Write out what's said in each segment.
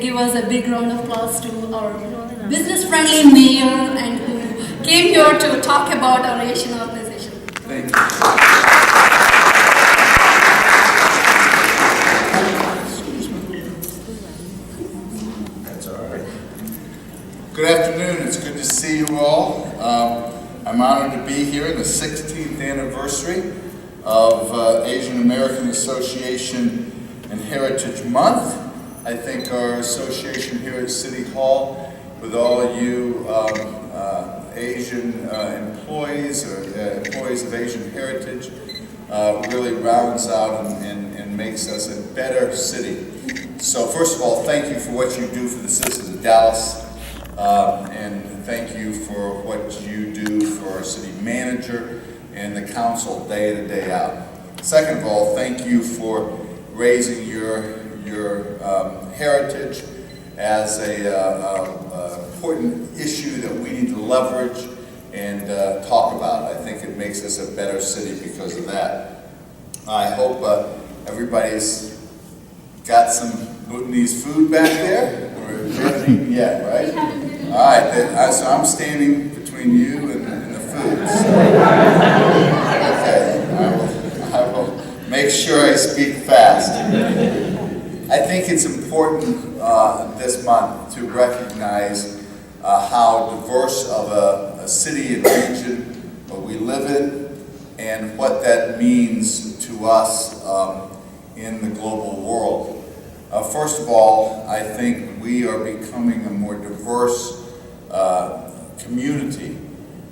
Give us a big round of applause to our business-friendly mayor and who came here to talk about our Asian organization. Thank you. That's all right. Good afternoon. It's good to see you all. I'm honored to be here in the 16th anniversary of Asian American Association and Heritage Month. I think our association here at City Hall, with all of you Asian employees or employees of Asian heritage, really rounds out and makes us a better city. So first of all, thank you for what you do for the citizens of Dallas, and thank you for what you do for our city manager and the council day in and day out. Second of all, thank you for raising your heritage as a important issue that we need to leverage and talk about. I think it makes us a better city because of that. I hope everybody's got some Bhutanese food back there. Or you haven't eaten yet, right? All right, so I'm standing between you and the food. So. Okay, I will make sure I speak fast. I think it's important this month to recognize how diverse of a city and region we live in and what that means to us in the global world. First of all, I think we are becoming a more diverse community.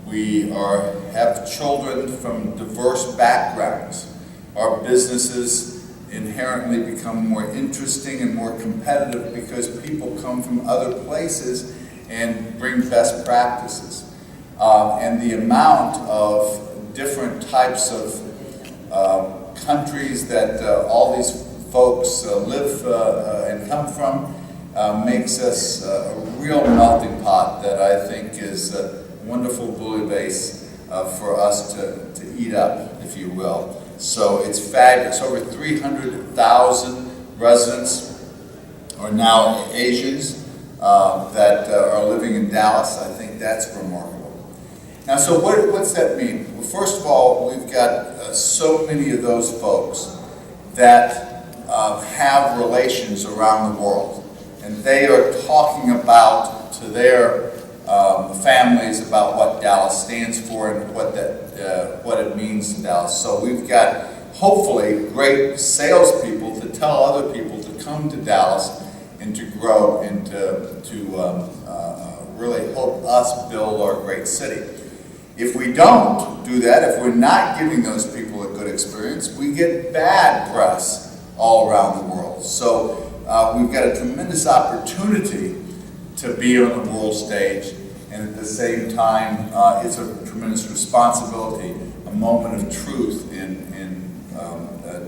We have children from diverse backgrounds. Our businesses inherently become more interesting and more competitive because people come from other places and bring best practices. And the amount of different types of countries that all these folks live and come from makes us a real melting pot that I think is a wonderful bouillabaisse for us to eat up, if you will. So it's fabulous. Over 300,000 residents are now Asians that are living in Dallas. I think that's remarkable. Now, so what's that mean? Well, first of all, we've got so many of those folks that have relations around the world, and they are talking about to their families about what Dallas stands for and what it means to Dallas. So we've got hopefully great salespeople to tell other people to come to Dallas and to grow and to really help us build our great city. If we don't do that, if we're not giving those people a good experience, we get bad press all around the world. So we've got a tremendous opportunity to be on the world stage, and at the same time, it's a tremendous responsibility, a moment of truth in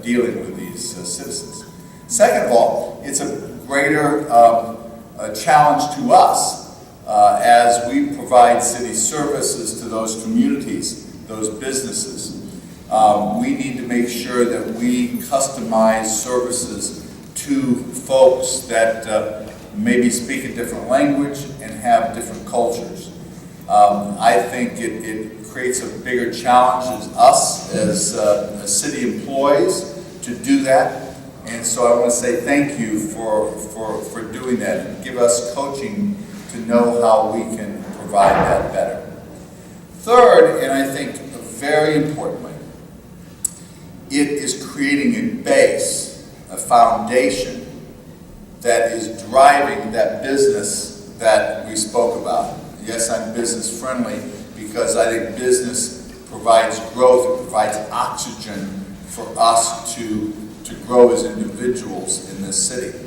dealing with these citizens. Second of all, it's a greater challenge to us as we provide city services to those communities, those businesses. We need to make sure that we customize services to folks that maybe speak a different language and have different cultures. I think it creates a bigger challenge as us as city employees to do that. And so I want to say thank you for doing that and give us coaching to to know how we can provide that better. Third, and I think very importantly, it is creating a base, a foundation that is driving that business that we spoke about. Yes, I'm business friendly because I think business provides growth, it provides oxygen for us to grow as individuals in this city.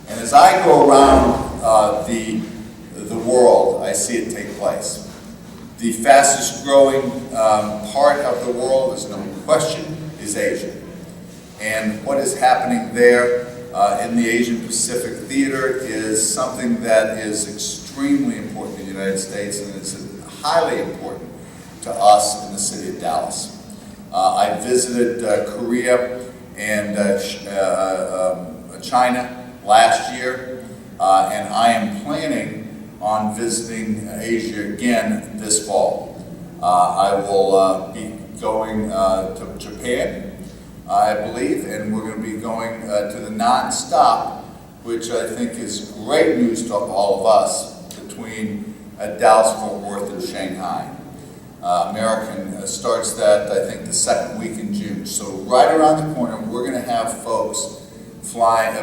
And as I go around the world, I see it take place. The fastest growing part of the world, there's no question, is Asia. And what is happening there in the Asian Pacific theater is something that is extremely important in the United States, and it's highly important to us in the city of Dallas. I visited Korea and China last year, and I am planning on visiting Asia again this fall. I will be going to Japan, I believe, and we're going to be going to the non-stop, which I think is great news to all of us, between Dallas, Fort Worth, and Shanghai. American starts that, I think, the second week in June. So right around the corner, we're going to have folks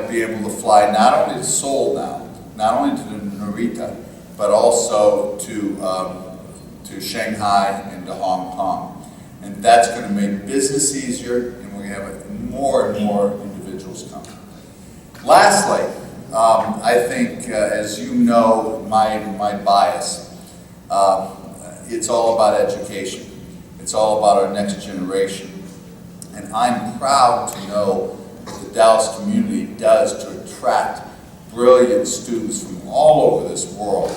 be able to fly not only to Seoul now, not only to Narita, but also to Shanghai and to Hong Kong. And that's going to make business easier, and we're going to have more and more individuals come. Lastly, I think, as you know, my bias, it's all about education. It's all about our next generation. And I'm proud to know what the Dallas community does to attract brilliant students from all over this world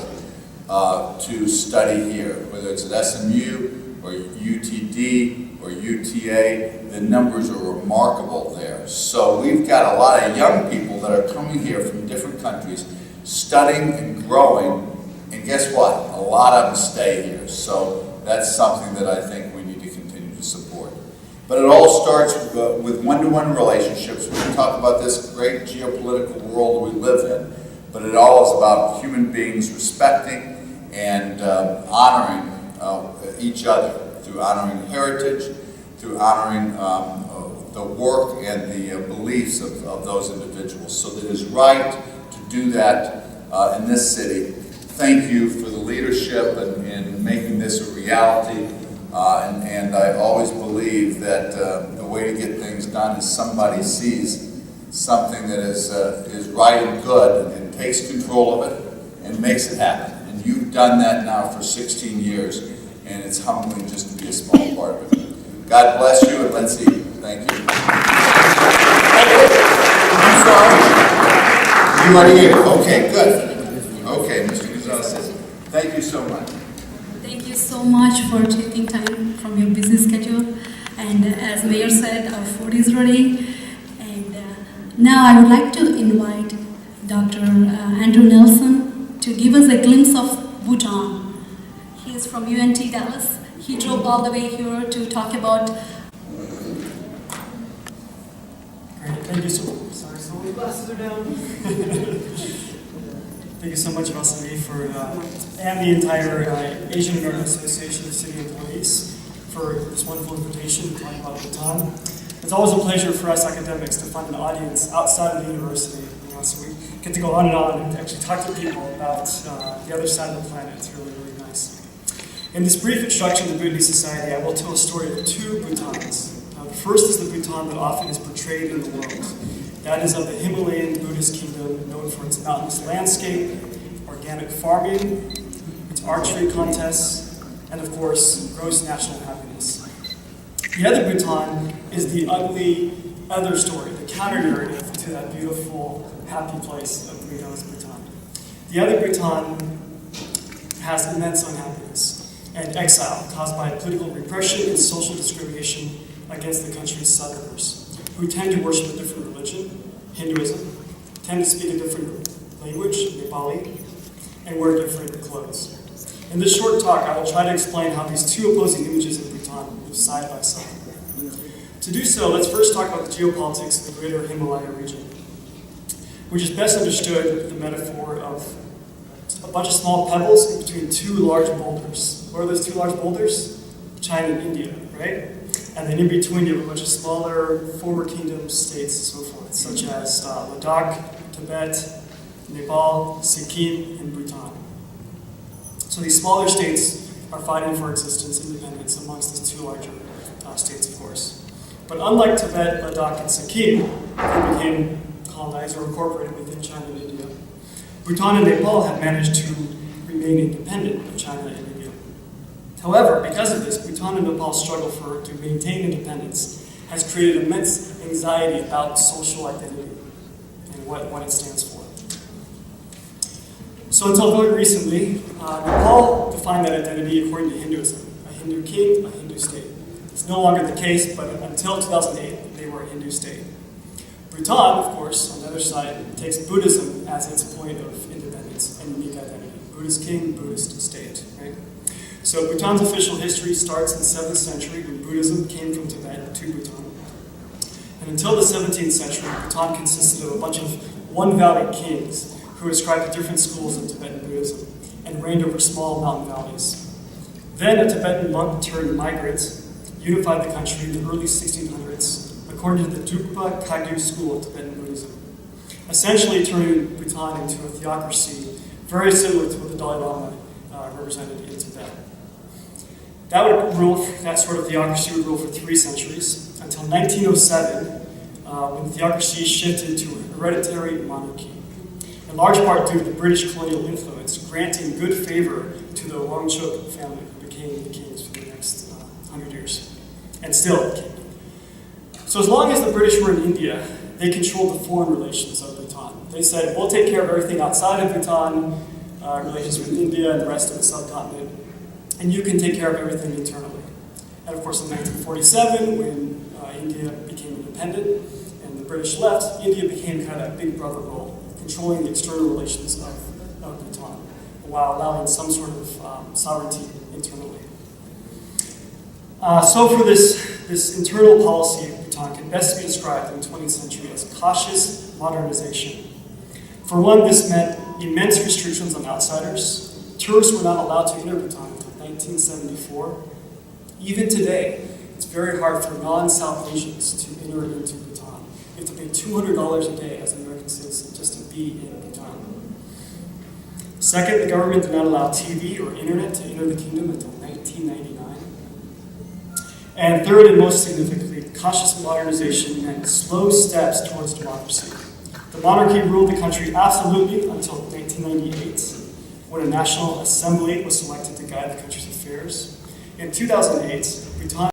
to study here, whether it's at SMU or UTD or UTA. The numbers are remarkable there. So we've got a lot of young people that are coming here from different countries, studying and growing, and guess what? A lot of them stay here. So that's something that I think we need to continue to support. But it all starts with one-to-one relationships. We're going to talk about this great geopolitical world we live in, but it all is about human beings respecting and honoring each other, through honoring heritage, through honoring the work and the beliefs of those individuals. So it is right to do that in this city. Thank you for the leadership in making this a reality. And I always believe that the way to get things done is somebody sees something that is right and good and takes control of it and makes it happen. And you've done that now for 16 years, and it's humbling just to be a small part of it. God bless you, and let's eat. Thank you. I'm sorry. You already ate it. Okay, good. Okay, Mr. Gonzalez, thank you so much. Thank you so much for taking time from your busy schedule. And as Mayor said, our food is ready. And now I would like to invite Dr. Andrew Nelson to give us a glimpse of Bhutan. He is from UNT Dallas. He drove all the way here to talk about. Great, thank you so much. Sorry, so many glasses are down. Thank you so much, Vasily, and the entire Asian American Association of City Employees for this wonderful invitation to talk about Bhutan. It's always a pleasure for us academics to find an audience outside of the university, so we get to go on and actually talk to people about the other side of the planet. It's really, really nice. In this brief introduction to the Bhutanese Society, I will tell a story of two Bhutans. The first is the Bhutan that often is portrayed in the world. That is of the Himalayan Buddhist kingdom, known for its mountainous landscape, organic farming, its archery contests, and of course, gross national happiness. The other Bhutan is the ugly other story, the counter-narrative to that beautiful, happy place of the Bhutan. The other Bhutan has immense unhappiness and exile caused by political repression and social discrimination against the country's southerners, who tend to worship a different religion, Hinduism, tend to speak a different language, Nepali, and wear different clothes. In this short talk, I will try to explain how these two opposing images of Bhutan live side by side. To do so, let's first talk about the geopolitics of the greater Himalaya region, which is best understood with the metaphor of a bunch of small pebbles in between two large boulders. What are those two large boulders? China and India, right? And then in between you have a bunch of smaller former kingdom states and so forth, such as Ladakh, Tibet, Nepal, Sikkim, and Bhutan. So these smaller states are fighting for existence, independence amongst these two larger states, of course. But unlike Tibet, Ladakh, and Sikkim, who became colonized or incorporated within China and India, Bhutan and Nepal have managed to remain independent of China and India. However, because of this, Bhutan and Nepal's struggle to maintain independence has created immense anxiety about social identity and what it stands for. So until very recently, Nepal defined that identity according to Hinduism, a Hindu king, a Hindu state. It's no longer the case, but until 2008, they were a Hindu state. Bhutan, of course, on the other side, takes Buddhism as its point of independence and unique identity. Buddhist king, Buddhist state, right? So Bhutan's official history starts in the 7th century when Buddhism came from Tibet to Bhutan. And until the 17th century, Bhutan consisted of a bunch of one-valley kings who ascribed to different schools of Tibetan Buddhism and reigned over small mountain valleys. Then a Tibetan monk turned migrant unified the country in the early 1600s according to the Drukpa Kagyu school of Tibetan Buddhism, essentially turning Bhutan into a theocracy very similar to what the Dalai Lama represented in Tibet. That sort of theocracy would rule for 3 centuries, until 1907, when the theocracy shifted to a hereditary monarchy, in large part due to the British colonial influence, granting good favor to the Wangchuk family, who became the kings for the next 100 years, and still the king. So as long as the British were in India, they controlled the foreign relations of Bhutan. They said, we'll take care of everything outside of Bhutan, relations with India and the rest of the subcontinent, and you can take care of everything internally. And of course, in 1947, when India became independent and the British left, India became kind of a big brother role, controlling the external relations of Bhutan, while allowing some sort of sovereignty internally. So for this internal policy of Bhutan can best be described in the 20th century as cautious modernization. For one, this meant immense restrictions on outsiders. Tourists were not allowed to enter Bhutan until 1974. Even today, it's very hard for non-South Asians to enter into Bhutan. You have to pay $200 a day as an American citizen just to be in Bhutan. Second, the government did not allow TV or internet to enter the kingdom until 1999. And third, and most significantly, cautious modernization meant slow steps towards democracy. The monarchy ruled the country absolutely until 1998, when a national assembly was selected to guide the country's affairs. In 2008, Bhutan